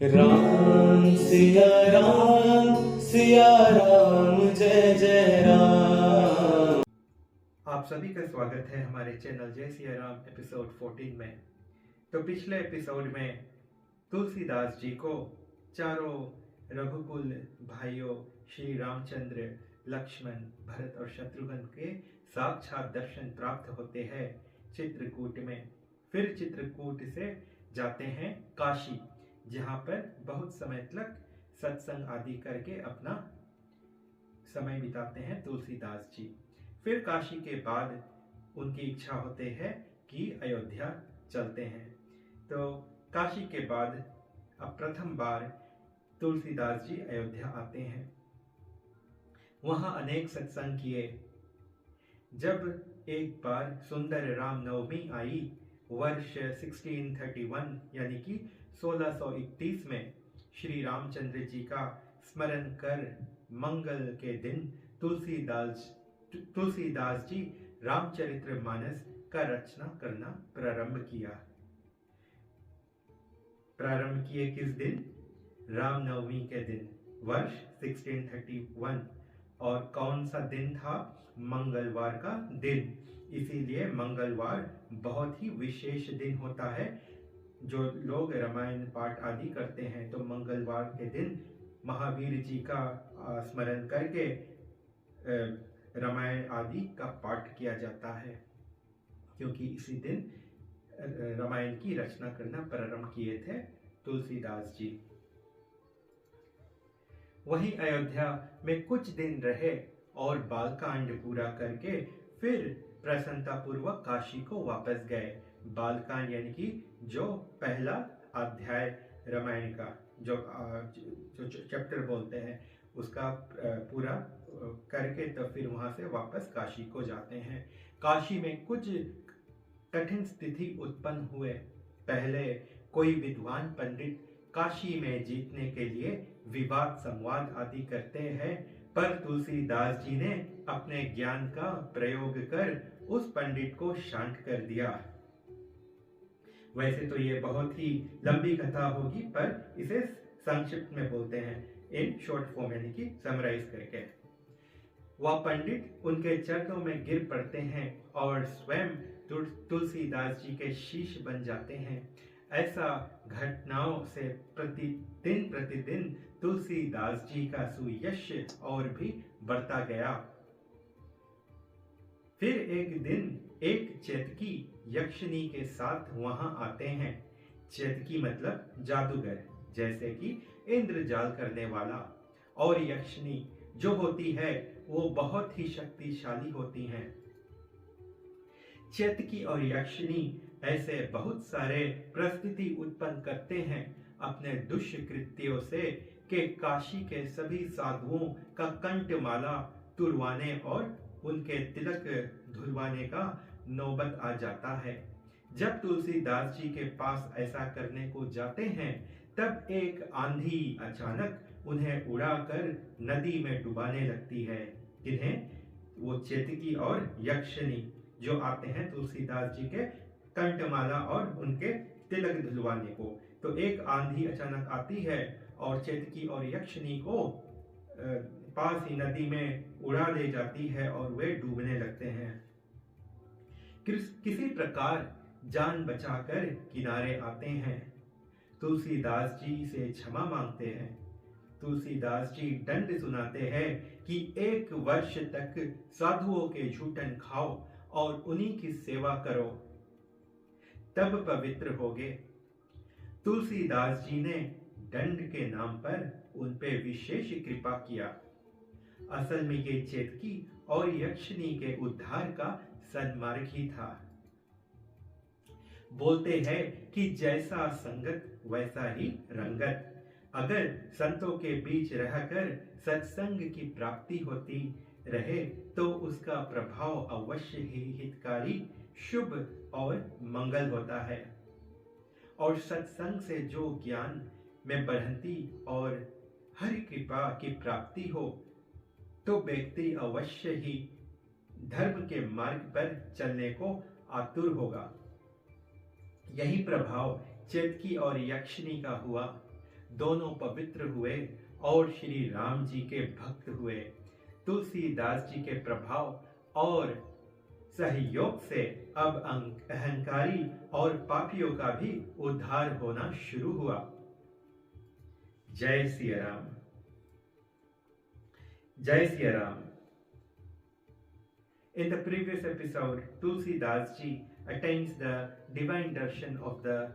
राम सिया राम जय जय राम। आप सभी का स्वागत है हमारे चैनल जय सिया राम एपिसोड 14 में। तो पिछले एपिसोड में तुलसीदास जी को चारों रघुकुल भाइयों श्री रामचंद्र, लक्ष्मण, भरत और शत्रुघ्न के साक्षात दर्शन प्राप्त होते हैं चित्रकूट में। फिर चित्रकूट से जाते हैं काशी, जहाँ पर बहुत समय तक सत्संग आदि करके अपना समय बिताते हैं तुलसीदास जी। फिर काशी के बाद उनकी इच्छा होते है कि अयोध्या चलते हैं। तो काशी के बाद अब प्रथम बार तुलसीदास जी अयोध्या आते हैं। वहां अनेक सत्संग किए। जब एक बार सुंदर रामनवमी आई वर्ष 1631 यानी कि 1631 में, श्री रामचंद्र जी का स्मरण कर मंगल के दिन तुलसीदास जी रामचरितमानस का रचना करना प्रारंभ किए किस दिन? रामनवमी के दिन, वर्ष 1631। और कौन सा दिन था? मंगलवार का दिन। इसीलिए मंगलवार बहुत ही विशेष दिन होता है। जो लोग रामायण पाठ आदि करते हैं तो मंगलवार के दिन महावीर जी का स्मरण करके रामायण आदि का पाठ किया जाता है, क्योंकि इसी दिन रामायण की रचना करना प्रारंभ किए थे तुलसीदास जी। वहीं अयोध्या में कुछ दिन रहे और बालकांड पूरा करके फिर प्रसन्नतापूर्वक काशी को वापस गए। बालकांड यानी कि जो पहला अध्याय रामायण का जो चैप्टर बोलते हैं उसका पूरा करके तो फिर वहां से वापस काशी को जाते हैं। काशी में कुछ कठिन स्थिति उत्पन्न हुए। पहले कोई विद्वान पंडित काशी में जीतने के लिए विवाद संवाद आदि करते हैं, पर तुलसीदास जी ने अपने ज्ञान का प्रयोग कर उस पंडित को शांत कर दिया। वैसे तो ये बहुत ही लंबी कथा होगी, पर इसे संक्षिप्त में बोलते हैं, इन शॉर्ट फॉर्म यानी कि समराइज करके। वह पंडित उनके चरणों में गिर पड़ते हैं और स्वयं तुलसीदास जी के शिष्य बन जाते हैं। ऐसा घटनाओं से प्रतिदिन तुलसीदास जी का सुयश और भी बढ़ता गया। फिर एक दिन एक चेतकी यक्षिणी के साथ वहां आते हैं। चेतकी मतलब जादूगर, जैसे कि इंद्रजाल करने वाला। और यक्षिणी जो होती है वो बहुत ही शक्तिशाली होती हैं। चेतकी और यक्षिणी ऐसे बहुत सारे परिस्थिति उत्पन्न करते हैं अपने दुष्कृत्यों से कि काशी के सभी साधुओं का कंठमाला तुड़वाने और उनके तिलक धुलवाने का नौबत आ जाता है। जब तुलसीदास जी के पास ऐसा करने को जाते हैं तब एक आंधी अचानक उन्हें उड़ाकर नदी में डुबाने लगती है। जिन्हें वो चेतकी और यक्षिणी जो आते हैं तुलसीदास जी के कंठमाला और उनके तिलक धुलवाने को। तो एक आंधी अचानक आती है और चेतकी और यक्षिणी को पास ही नदी में उड़ा ले जाती है और वे डूबने लगते हैं। किसी प्रकार जान बचाकर किनारे आते हैं। तुलसीदास जी से क्षमा मांगते हैं। तुलसीदास जी दंड सुनाते हैं कि 1 वर्ष तक साधुओं के झूठन खाओ और उन्हीं की सेवा करो, तब पवित्र होगे। तुलसीदास जी ने दंड के नाम पर उन पे विशेष कृपा किया। असल में ये चेतकी और यक्षिणी के उद्धार का सन्मार्ग ही था। बोलते हैं कि जैसा संगत वैसा ही रंगत। अगर संतों के बीच रहकर सत्संग की प्राप्ति होती रहे तो उसका प्रभाव अवश्य ही हितकारी, शुभ और मंगल होता है। और सत्संग से जो ज्ञान में बढ़ंती और हरि कृपा की प्राप्ति हो तो व्यक्ति अवश्य ही धर्म के मार्ग पर चलने को आतुर होगा। यही प्रभाव चेतकी और यक्षिणी का हुआ। दोनों पवित्र हुए और श्री राम जी के भक्त हुए। तुलसीदास जी के प्रभाव और सहयोग से अब अहंकारी और पापियों का भी उद्धार होना शुरू हुआ। जय सिया राम। जय Siya Ram. In the previous episode, Tulsidas ji attains the divine darshan of the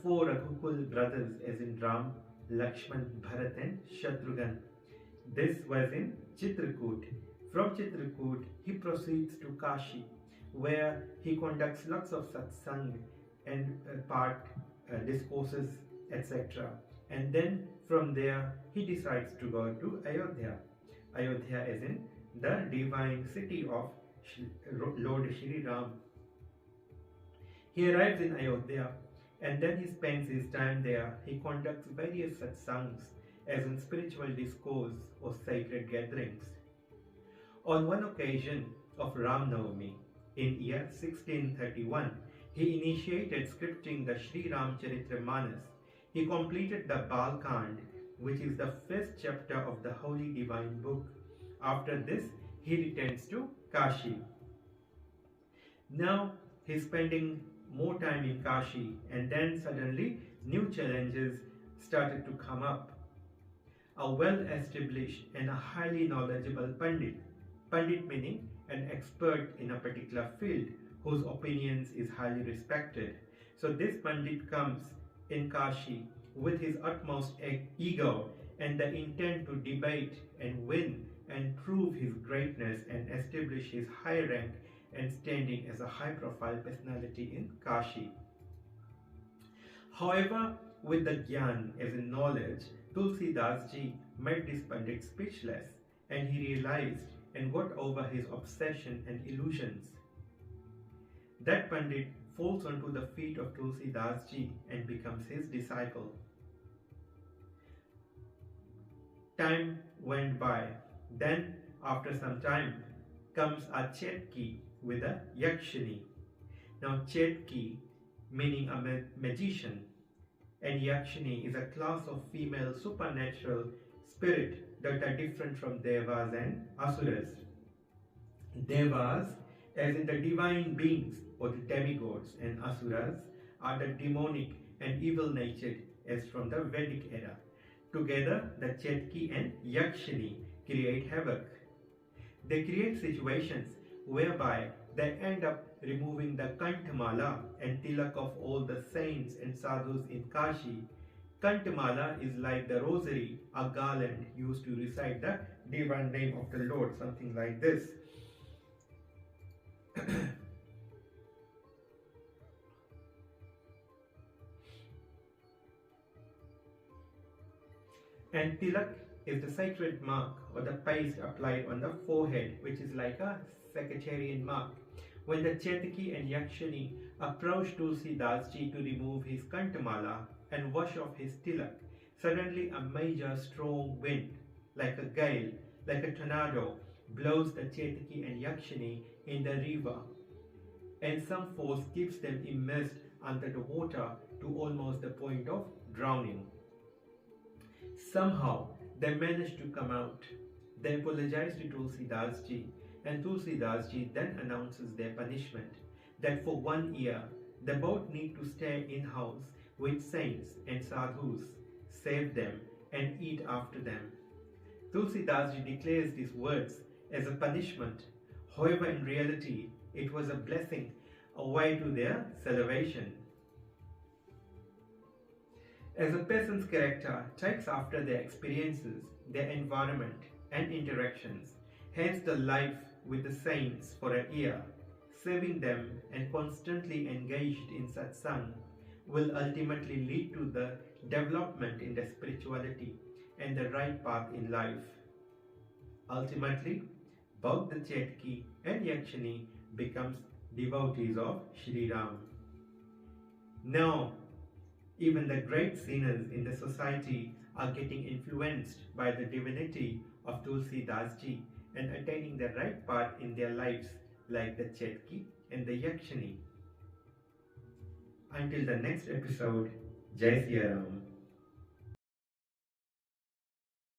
four Raghukul brothers, as in Ram, Lakshman, Bharat and Shatrughan. This was in Chitrakoot. From Chitrakoot, he proceeds to Kashi, where he conducts lots of satsang and discourses, etc. And then from there, he decides to go to Ayodhya. Ayodhya as in the divine city of Lord Shri Ram. He arrives in Ayodhya and then he spends his time there. He conducts various satsangs, as in spiritual discourse or sacred gatherings. On one occasion of Ram Navami in year 1631, he initiated scripting the Sri Ramcharitra-manas. He completed the Balkand, which is the first chapter of the holy divine book. After this, he returns to Kashi. Now, he's spending more time in Kashi, and then suddenly new challenges started to come up. A well-established and a highly knowledgeable Pandit, Pandit meaning an expert in a particular field whose opinions is highly respected. So this Pandit comes in Kashi with his utmost ego and the intent to debate and win and prove his greatness and establish his high rank and standing as a high-profile personality in Kashi. However, with the Gyan as in knowledge, Tulsidas ji made this Pandit speechless, and he realized and got over his obsession and illusions. That Pandit falls onto the feet of Tulsidas ji and becomes his disciple. Time went by. Then, after some time, comes a Chetki with a Yakshini. Now, Chetki meaning a magician, and Yakshini is a class of female supernatural spirit that are different from Devas and Asuras. Devas, as in the divine beings or the demigods, and Asuras are the demonic and evil-natured as from the Vedic era. Together, the Chetki and Yakshini create havoc. They create situations whereby they end up removing the Kantamala and Tilak of all the saints and sadhus in Kashi. Kantamala is like the rosary, a garland used to recite the divine name of the Lord, something like this. And Tilak is the sacred mark or the paste applied on the forehead, which is like a sectarian mark. When the Chetki and Yakshini approached Tulsidas ji to remove his Kantamala and wash off his Tilak, suddenly a major strong wind, like a gale, like a tornado, blows the Chetki and Yakshini in the river, and some force keeps them immersed under the water to almost the point of drowning. Somehow, they managed to come out. They apologized to Tulsidas ji, and Tulsidas ji then announces their punishment, that for 1 year, they both need to stay in-house with saints and sadhus, save them and eat after them. Tulsidas ji declares these words as a punishment. However, in reality, it was a blessing, a way to their salvation. As a person's character takes after their experiences, their environment and interactions, hence the life with the saints for a year, saving them and constantly engaged in satsang will ultimately lead to the development in the spirituality and the right path in life. Ultimately, both the Chetki and Yakshini becomes devotees of Shri Ram. Now, even the great sinners in the society are getting influenced by the divinity of Tulsidas ji and attaining the right path in their lives, like the Chetki and the Yakshini. Until the next episode, Jai Siya Ram.